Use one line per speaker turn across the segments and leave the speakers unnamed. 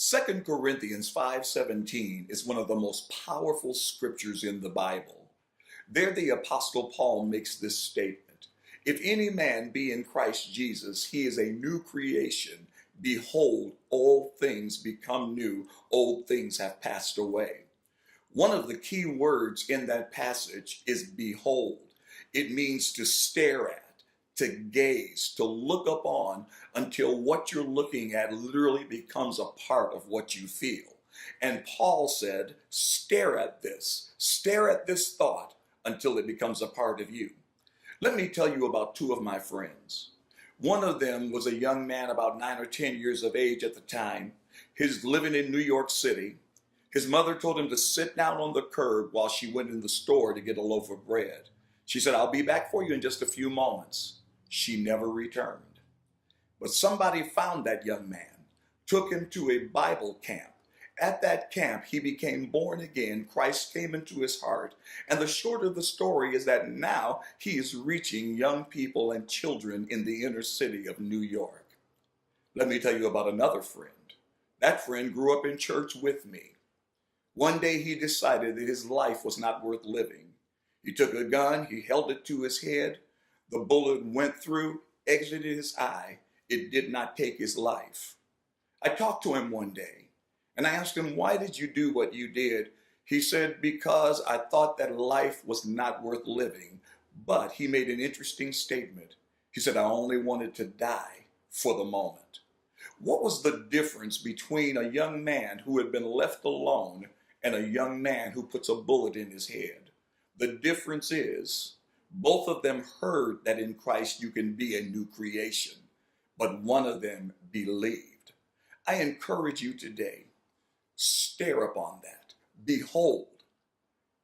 2 Corinthians 5:17 is one of the most powerful scriptures in the Bible. There the Apostle Paul makes this statement. If any man be in Christ Jesus, he is a new creation. Behold, all things become new. Old things have passed away. One of the key words in that passage is behold. It means to stare at, to gaze, to look upon until what you're looking at literally becomes a part of what you feel. And Paul said, stare at this thought until it becomes a part of you. Let me tell you about two of my friends. One of them was a young man about 9 or 10 years of age at the time. He's living in New York City. His mother told him to sit down on the curb while she went in the store to get a loaf of bread. She said, I'll be back for you in just a few moments. She never returned. But somebody found that young man, took him to a Bible camp. At that camp, he became born again. Christ came into his heart. And the short of the story is that now he is reaching young people and children in the inner city of New York. Let me tell you about another friend. That friend grew up in church with me. One day he decided that his life was not worth living. He took a gun, he held it to his head. The bullet went through, exited his eye. It did not take his life. I talked to him one day and I asked him, why did you do what you did? He said, because I thought that life was not worth living. But he made an interesting statement. He said, I only wanted to die for the moment. What was the difference between a young man who had been left alone and a young man who puts a bullet in his head? The difference is both of them heard that in Christ you can be a new creation, but one of them believed. I encourage you today, stare upon that. Behold,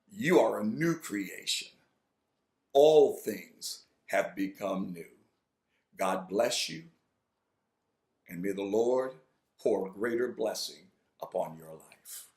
you are a new creation. All things have become new. God bless you, and may the Lord pour greater blessing upon your life.